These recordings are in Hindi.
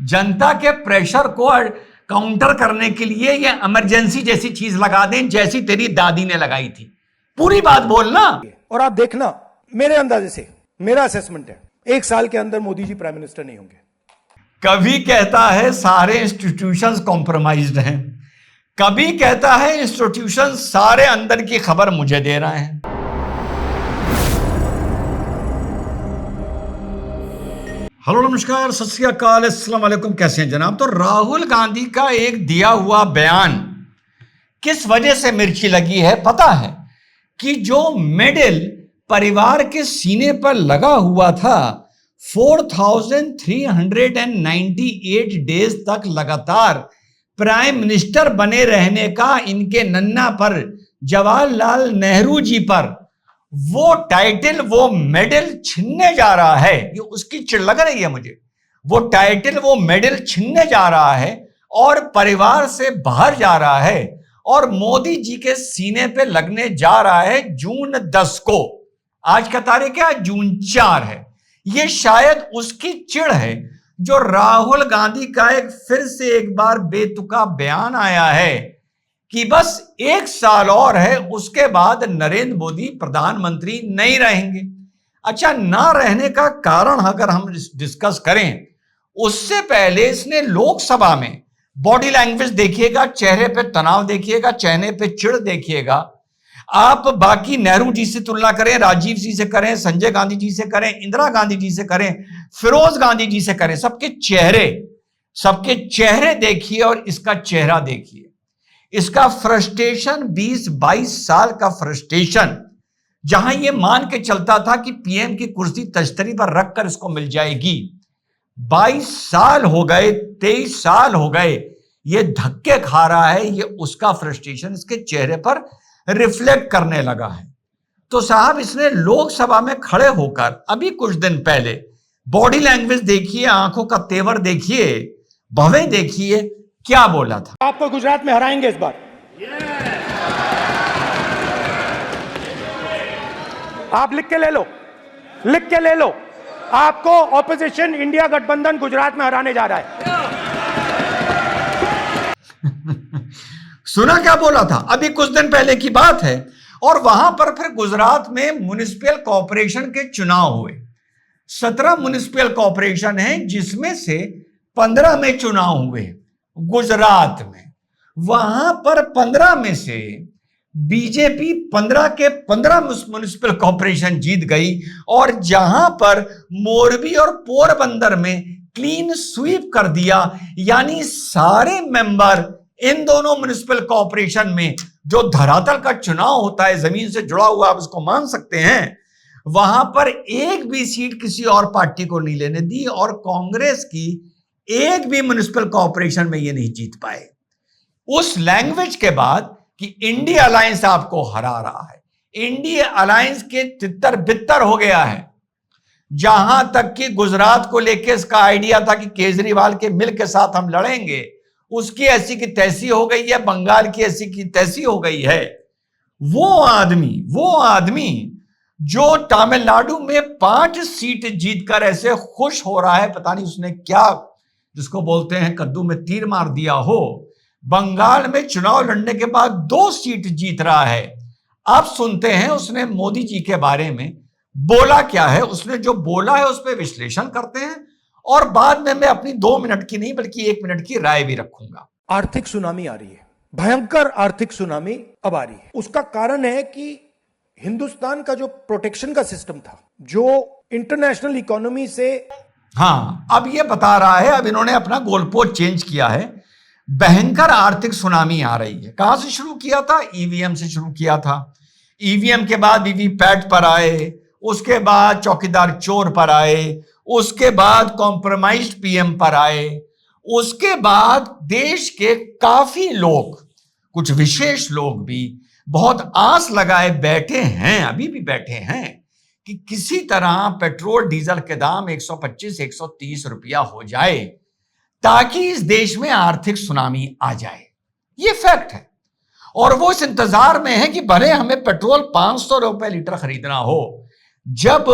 जनता के प्रेशर को काउंटर करने के लिए ये इमरजेंसी जैसी चीज लगा दें, जैसी तेरी दादी ने लगाई थी। पूरी बात बोलना। और आप देखना, मेरे अंदाजे से, मेरा असेसमेंट है, 1 साल के अंदर मोदी जी प्राइम मिनिस्टर नहीं होंगे। कभी कहता है सारे इंस्टीट्यूशंस कॉम्प्रोमाइज्ड हैं, कभी कहता है इंस्टीट्यूशन सारे अंदर की खबर मुझे दे रहे हैं। हेलो नमस्कार, सत श्री अकाल, अस्सलाम वालेकुम। कैसे हैं जनाब? तो राहुल गांधी का एक दिया हुआ बयान किस वजह से मिर्ची लगी है पता है? कि जो मेडल परिवार के सीने पर लगा हुआ था, 4398 डेज तक लगातार प्राइम मिनिस्टर बने रहने का इनके नन्ना पर जवाहरलाल नेहरू जी पर वो टाइटल, वो मेडल छीनने जा रहा है। ये उसकी चिढ़ लग रही है मुझे। वो टाइटल, वो मेडल छीनने जा रहा है और परिवार से बाहर जा रहा है और मोदी जी के सीने पे लगने जा रहा है जून 10 को। आज का तारीख क्या? जून 4 है। ये शायद उसकी चिढ़ है जो राहुल गांधी का फिर से एक बार बेतुका बयान आया है कि बस 1 साल और है, उसके बाद नरेंद्र मोदी प्रधानमंत्री नहीं रहेंगे। अच्छा, ना रहने का कारण अगर हम डिस्कस करें, उससे पहले इसने लोकसभा में बॉडी लैंग्वेज देखिएगा, चेहरे पे तनाव देखिएगा, चेहरे पे चिढ़ देखिएगा। आप बाकी नेहरू जी से तुलना करें, राजीव जी से करें, संजय गांधी जी से करें, इंदिरा गांधी जी से करें, फिरोज गांधी जी से करें, सबके चेहरे देखिए और इसका चेहरा देखिए। इसका फ्रस्ट्रेशन, 20-22 साल का फ्रस्ट्रेशन, जहां यह मान के चलता था कि पीएम की कुर्सी तश्तरी पर रखकर इसको मिल जाएगी, 22 साल हो गए, 23 साल हो गए, ये धक्के खा रहा है। ये उसका फ्रस्ट्रेशन इसके चेहरे पर रिफ्लेक्ट करने लगा है। तो साहब, इसने लोकसभा में खड़े होकर अभी कुछ दिन पहले बॉडी लैंग्वेज देखिए, आंखों का तेवर देखिए, भवें देखिए, क्या बोला था। आपको गुजरात में हराएंगे इस बार। आप लिख के ले लो, लिख के ले लो। आपको ऑपोजिशन इंडिया गठबंधन गुजरात में हराने जा रहा है। सुना क्या बोला था? अभी कुछ दिन पहले की बात है। और वहां पर फिर गुजरात में म्युनिसिपल कॉर्पोरेशन के चुनाव हुए। 17 म्युनिसिपल कॉर्पोरेशन हैं, जिसमें से 15 में चुनाव हुए गुजरात में। वहां पर 15 में से बीजेपी 15 के 15 म्युनिसिपल कॉर्पोरेशन जीत गई। और जहां पर मोरबी और पोरबंदर में क्लीन स्वीप कर दिया, यानी सारे मेंबर इन दोनों म्युनिसिपल कॉर्पोरेशन में, जो धरातल का चुनाव होता है, जमीन से जुड़ा हुआ, आप इसको मान सकते हैं, वहां पर एक भी सीट किसी और पार्टी को नहीं लेने दी। और कांग्रेस की एक भी म्युनिसिपल कॉर्पोरेशन में ये नहीं जीत पाए। उस लैंग्वेज के बाद कि इंडिया अलायंस आपको हरा रहा है, इंडिया अलायंस के तितर बितर हो गया है। जहां तक कि गुजरात को लेकर इसका आइडिया था कि केजरीवाल के मिल के साथ हम लड़ेंगे, उसकी ऐसी की तैसी हो गई है, बंगाल की ऐसी की तैसी हो गई है। वो आदमी जो तमिलनाडु में 5 सीट जीतकर ऐसे खुश हो रहा है, पता नहीं उसने क्या, जिसको बोलते हैं कद्दू में तीर मार दिया हो। बंगाल में चुनाव लड़ने के बाद 2 सीट जीत रहा है। आप सुनते हैं उसने मोदी जी के बारे में बोला क्या है। उसने जो बोला है उस पर विश्लेषण करते हैं और बाद में मैं अपनी 2 मिनट की नहीं बल्कि 1 मिनट की राय भी रखूंगा। आर्थिक सुनामी आ रही है, भयंकर आर्थिक सुनामी अब आ रही है। उसका कारण है कि हिंदुस्तान का जो प्रोटेक्शन का सिस्टम था, जो इंटरनेशनल इकोनॉमी से, हाँ, अब ये बता रहा है, अब इन्होंने अपना गोलपोस्ट चेंज किया है। भयंकर आर्थिक सुनामी आ रही है। कहां से शुरू किया था? ईवीएम से शुरू किया था। ईवीएम के बाद वीवीपैट पर आए, उसके बाद चौकीदार चोर पर आए, उसके बाद कॉम्प्रोमाइज्ड पीएम पर आए, उसके बाद देश के काफी लोग, कुछ विशेष लोग भी बहुत आस लगाए बैठे हैं, अभी भी बैठे हैं कि किसी तरह पेट्रोल डीजल के दाम 125-130 रुपया हो जाए ताकि इस देश में आर्थिक सुनामी आ जाए। ये फैक्ट है। और वो इस इंतजार में है कि भले हमें पेट्रोल 500 रुपए लीटर खरीदना हो, जब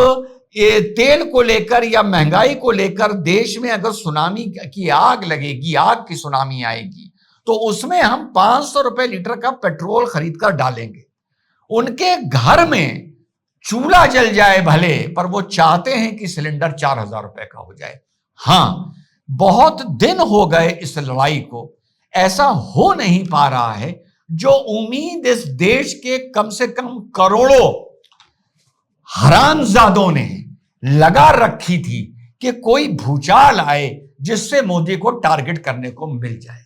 ये तेल को लेकर या महंगाई को लेकर देश में अगर सुनामी की आग लगेगी, आग की सुनामी आएगी, तो उसमें हम 500 रुपए लीटर का पेट्रोल खरीद कर डालेंगे। उनके घर में चूल्हा जल जाए भले, पर वो चाहते हैं कि सिलेंडर 4000 रुपए का हो जाए। हां, बहुत दिन हो गए इस लड़ाई को, ऐसा हो नहीं पा रहा है जो उम्मीद इस देश के कम से कम करोड़ों हरामजादों ने लगा रखी थी कि कोई भूचाल आए जिससे मोदी को टारगेट करने को मिल जाए।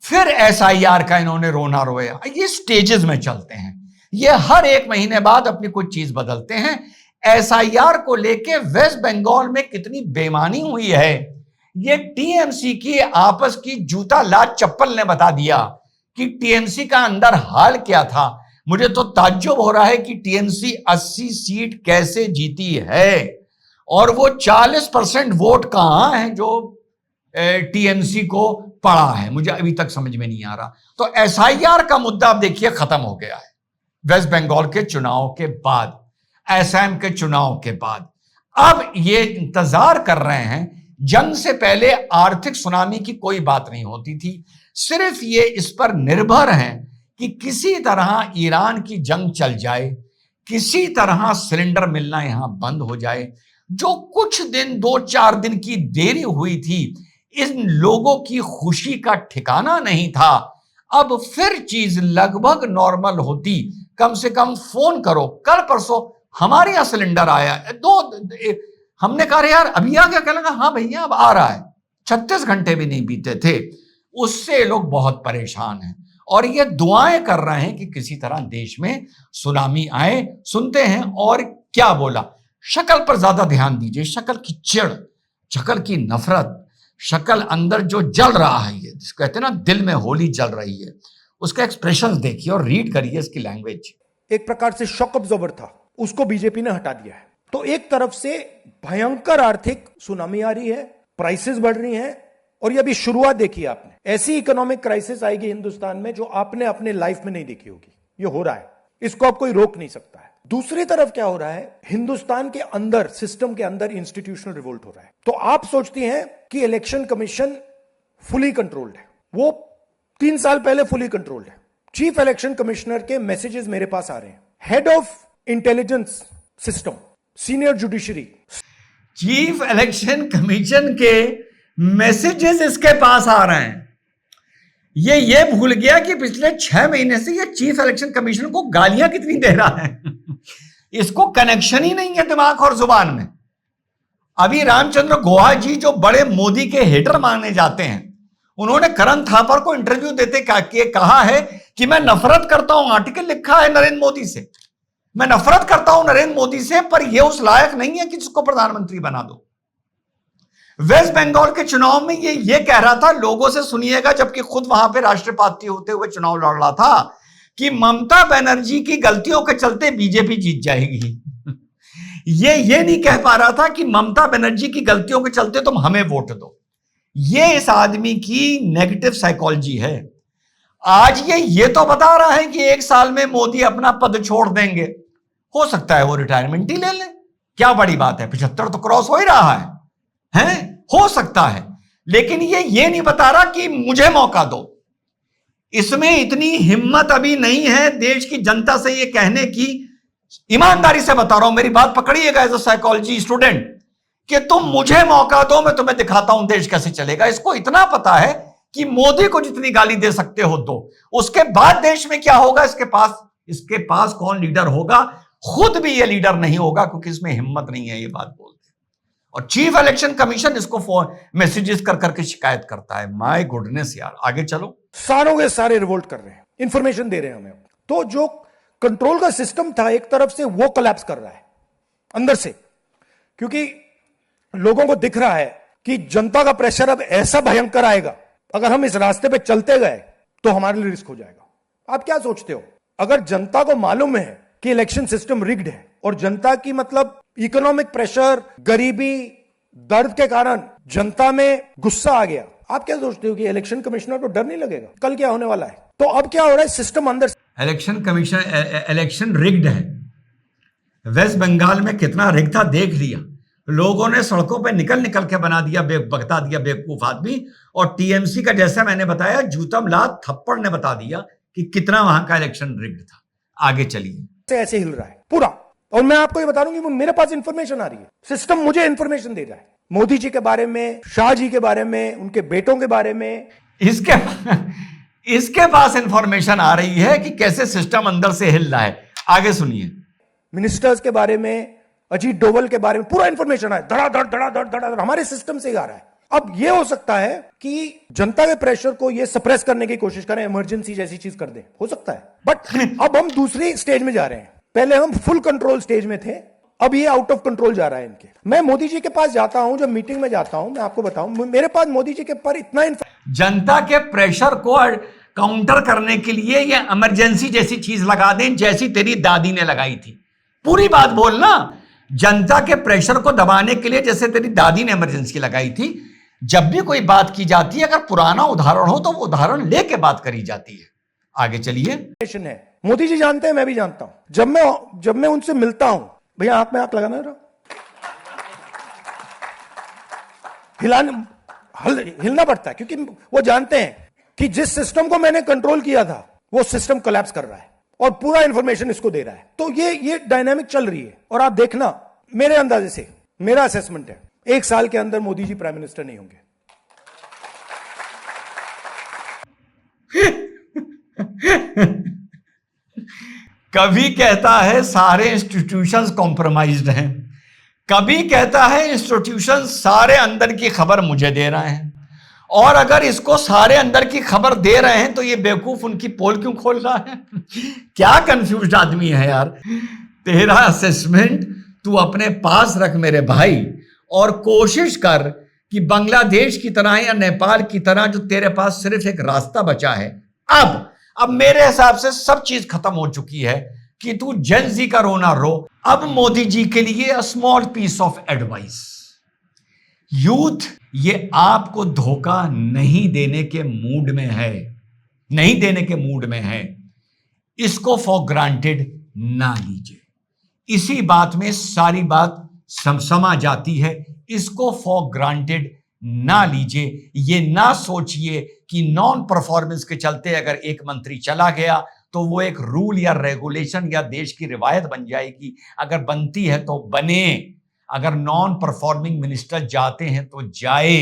फिर एसआईआर का इन्होंने रोना रोया। ये स्टेजेस में चलते हैं, ये हर एक महीने बाद अपनी कुछ चीज बदलते हैं। एसआईआर को लेके वेस्ट बंगाल में कितनी बेईमानी हुई है, ये टीएमसी की आपस की जूता लात चप्पल ने बता दिया कि टीएमसी का अंदर हाल क्या था। मुझे तो ताज्जुब हो रहा है कि टीएमसी 80 सीट कैसे जीती है, और वो 40% वोट कहां है जो टीएमसी को पड़ा है, मुझे अभी तक समझ में नहीं आ रहा। तो एसआईआर का मुद्दा आप देखिए खत्म हो गया है वेस्ट बंगाल के चुनाव के बाद, असम के चुनाव के बाद। अब ये इंतजार कर रहे हैं, जंग से पहले आर्थिक सुनामी की कोई बात नहीं होती थी, सिर्फ ये इस पर निर्भर है कि किसी तरह ईरान की जंग चल जाए, किसी तरह सिलेंडर मिलना यहां बंद हो जाए। जो कुछ दिन 2-4 दिन की देरी हुई थी, इन लोगों की खुशी का ठिकाना नहीं था। अब फिर चीज लगभग नॉर्मल होती, कम से कम फोन करो, कल परसों हमारे यहां सिलेंडर आया, हमने कहा यार अभी आ गया, कहने लगा हाँ भैया अब आ रहा है। 36 घंटे भी नहीं बीते थे, उससे लोग बहुत परेशान हैं और ये दुआएं कर रहे हैं कि किसी तरह देश में सुनामी आए। सुनते हैं और क्या बोला। शक्ल पर ज्यादा ध्यान दीजिए, शक्ल की चिढ़, शक्ल की नफरत, शक्ल अंदर जो जल रहा है, ये जिसको कहते हैं ना दिल में होली जल रही है, उसका एक्सप्रेशंस देखिए और रीड करिए इसकी लैंग्वेज। एक प्रकार से शॉक अब्जॉर्बर था, उसको बीजेपी ने हटा दिया है। तो एक तरफ से भयंकर आर्थिक सुनामी आ रही है, प्राइसेस बढ़ रही हैं, और ये अभी शुरुआत देखी आपने। ऐसी इकोनॉमिक क्राइसिस आएगी हिंदुस्तान में जो आपने अपने लाइफ में नहीं देखी होगी। ये हो रहा है, इसको आप कोई रोक नहीं सकता है। दूसरी तरफ क्या हो रहा है, हिंदुस्तान के अंदर, सिस्टम के अंदर इंस्टीट्यूशनल रिवोल्ट हो रहा है। तो आप सोचती हैं कि इलेक्शन कमीशन फुली कंट्रोल्ड है, वो 3 साल पहले फुली कंट्रोल्ड है। चीफ इलेक्शन कमिश्नर के मैसेजेस मेरे पास आ रहे हैं, head of intelligence system, senior judiciary, chief election commission के मैसेजेस इसके पास आ रहे हैं। ये भूल गया कि पिछले 6 महीने से ये चीफ इलेक्शन कमीशन को गालियां कितनी दे रहा है। इसको कनेक्शन ही नहीं है दिमाग और जुबान में। अभी रामचंद्र गुहा जी जो बड़े मोदी के हेटर माने जाते हैं, उन्होंने करण थापर को इंटरव्यू देते कहा है कि मैं नफरत करता हूं, आर्टिकल लिखा है नरेंद्र मोदी से, मैं नफरत करता हूं नरेंद्र मोदी से, पर यह उस लायक नहीं है कि जिसको प्रधानमंत्री बना दो। वेस्ट बंगाल के चुनाव में ये कह रहा था, लोगों से सुनिएगा, जबकि खुद वहां पे राष्ट्रपति होते हुए चुनाव लड़ रहा था, कि ममता बनर्जी की गलतियों के चलते बीजेपी जीत जाएगी। ये नहीं कह पा रहा था कि ममता बनर्जी की गलतियों के चलते तुम हमें वोट दो। ये इस आदमी की नेगेटिव साइकोलॉजी है। आज ये तो बता रहा है कि 1 साल में मोदी अपना पद छोड़ देंगे, हो सकता है वो रिटायरमेंट ही ले लें, क्या बड़ी बात है, 75 तो क्रॉस हो ही रहा है, हो सकता है। लेकिन ये नहीं बता रहा कि मुझे मौका दो। इसमें इतनी हिम्मत अभी नहीं है देश की जनता से ये कहने की। ईमानदारी से बता रहा हूं, मेरी बात पकड़िएगा एज अ साइकोलॉजी स्टूडेंट, कि तुम मुझे मौका दो, मैं तुम्हें दिखाता हूं देश कैसे चलेगा। इसको इतना पता है कि मोदी को जितनी गाली दे सकते हो दो, उसके बाद देश में क्या होगा इसके पास कौन लीडर होगा, खुद भी ये लीडर नहीं होगा, क्योंकि इसमें हिम्मत नहीं है ये बात बोलते। और चीफ इलेक्शन कमीशन इसको मैसेजेस कर करके शिकायत करता है। माय गुडनेस यार, आगे चलो। सारों के सारे रिवोल्ट कर रहे हैं, इंफॉर्मेशन दे रहे हैं हमें। तो जो कंट्रोल का सिस्टम था एक तरफ से, वो कोलैप्स कर रहा है अंदर से, क्योंकि लोगों को दिख रहा है कि जनता का प्रेशर अब ऐसा भयंकर आएगा, अगर हम इस रास्ते पे चलते गए तो हमारे लिए रिस्क हो जाएगा। आप क्या सोचते हो, अगर जनता को मालूम है कि इलेक्शन सिस्टम रिग्ड है, और जनता की मतलब इकोनॉमिक प्रेशर, गरीबी, दर्द के कारण जनता में गुस्सा आ गया, आप क्या सोचते हो कि इलेक्शन कमिश्नर को डर नहीं लगेगा कल क्या होने वाला है? तो अब क्या हो रहा है, सिस्टम अंदर, इलेक्शन कमीशन इलेक्शन रिग्ड है, वेस्ट बंगाल में कितना रिग था देख लिया, लोगों ने सड़कों पे निकल निकल के बना दिया, बता दिया बेवकूफ आदमी। और टीएमसी का जैसा मैंने बताया जूतम लात थप्पड़ ने बता दिया कि कितना वहां का इलेक्शन रिग्ड था। आगे चलिए। ऐसे हिल रहा है पूरा, और मैं आपको ये बता दूं कि मेरे पास इंफॉर्मेशन आ रही है, सिस्टम मुझे इंफॉर्मेशन दे रहा है मोदी जी के बारे में, शाह जी के बारे में, उनके बेटों के बारे में। इसके पास इंफॉर्मेशन आ रही है कि कैसे सिस्टम अंदर से हिल रहा है। आगे सुनिए। मिनिस्टर्स के बारे में, अजीत डोवल के बारे में पूरा इंफॉर्मेशन है, धड़ाधड़ धड़ाधड़ धड़ाधड़ हमारे सिस्टम से आ रहा है। अब यह हो सकता है कि जनता के प्रेशर को यह सप्रेस करने की कोशिश करें, इमरजेंसी जैसी चीज कर दें, हो सकता है। बट अब हम दूसरी स्टेज में जा रहे हैं, पहले हम फुल कंट्रोल स्टेज में थे, अब ये आउट ऑफ कंट्रोल जा रहा है इनके। मैं मोदी जी के पास जाता हूं, जब मीटिंग में जाता हूं, मैं आपको बताऊं, मेरे पास मोदी जी के पर इतना जनता के प्रेशर को काउंटर करने के लिए ये इमरजेंसी जैसी चीज लगा दें, जैसी तेरी दादी ने लगाई थी। पूरी बात बोलना। जनता के प्रेशर को दबाने के लिए जैसे तेरी दादी ने इमरजेंसी लगाई थी। जब भी कोई बात की जाती है, अगर पुराना उदाहरण हो तो वो उदाहरण लेके बात करी जाती है। आगे चलिए। है मोदी जी जानते हैं, मैं भी जानता हूं। जब मैं उनसे मिलता हूं, भैया आंख में आंख लगाना है, हिलना पड़ता है, क्योंकि वो जानते हैं कि जिस सिस्टम को मैंने कंट्रोल किया था वो सिस्टम कोलैप्स कर रहा है और पूरा इंफॉर्मेशन इसको दे रहा है। तो ये डायनामिक चल रही है। और आप देखना, मेरे अंदाजे से, मेरा असेसमेंट है, 1 साल के अंदर मोदी जी प्राइम मिनिस्टर नहीं होंगे। कभी कहता है सारे इंस्टीट्यूशंस कॉम्प्रोमाइज्ड हैं, कभी कहता है इंस्टीट्यूशन सारे अंदर की खबर मुझे दे रहे हैं। और अगर इसको सारे अंदर की खबर दे रहे हैं तो ये बेवकूफ उनकी पोल क्यों खोल रहा है? क्या कंफ्यूज्ड आदमी है यार। तेरा असेसमेंट तू अपने पास रख मेरे भाई, और कोशिश कर कि बांग्लादेश की तरह या नेपाल की तरह जो तेरे पास सिर्फ एक रास्ता बचा है। अब मेरे हिसाब से सब चीज खत्म हो चुकी है कि तू जेन जी का रोना रो। अब मोदी जी के लिए a small piece of advice, youth ये आपको धोखा नहीं देने के मूड में है, नहीं देने के मूड में है। इसको फॉर ग्रांटेड ना लीजिए। इसी बात में सारी बात समा जाती है। इसको फॉर ग्रांटेड ना लीजिए। ये ना सोचिए कि नॉन परफॉर्मेंस के चलते अगर एक मंत्री चला गया तो वो एक रूल या रेगुलेशन या देश की रिवायत बन जाएगी। अगर बनती है तो बने, अगर नॉन परफॉर्मिंग मिनिस्टर जाते हैं तो जाए।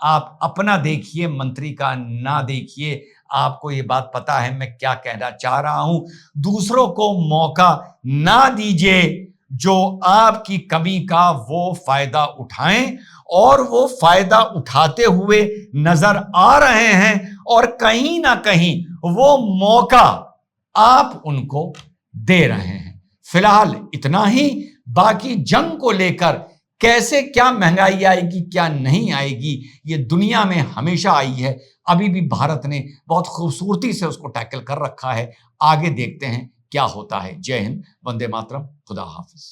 आप अपना देखिए, मंत्री का ना देखिए। आपको ये बात पता है मैं क्या कहना चाह रहा हूं। दूसरों को मौका ना दीजिए जो आपकी कमी का वो फायदा उठाएं, और वो फायदा उठाते हुए नजर आ रहे हैं, और कहीं ना कहीं वो मौका आप उनको दे रहे हैं। फिलहाल इतना ही। बाकी जंग को लेकर कैसे क्या महंगाई आएगी क्या नहीं आएगी, ये दुनिया में हमेशा आई है। अभी भी भारत ने बहुत खूबसूरती से उसको टैकल कर रखा है। आगे देखते हैं क्या होता है। जय हिंद, वंदे मातरम, खुदा हाफिज।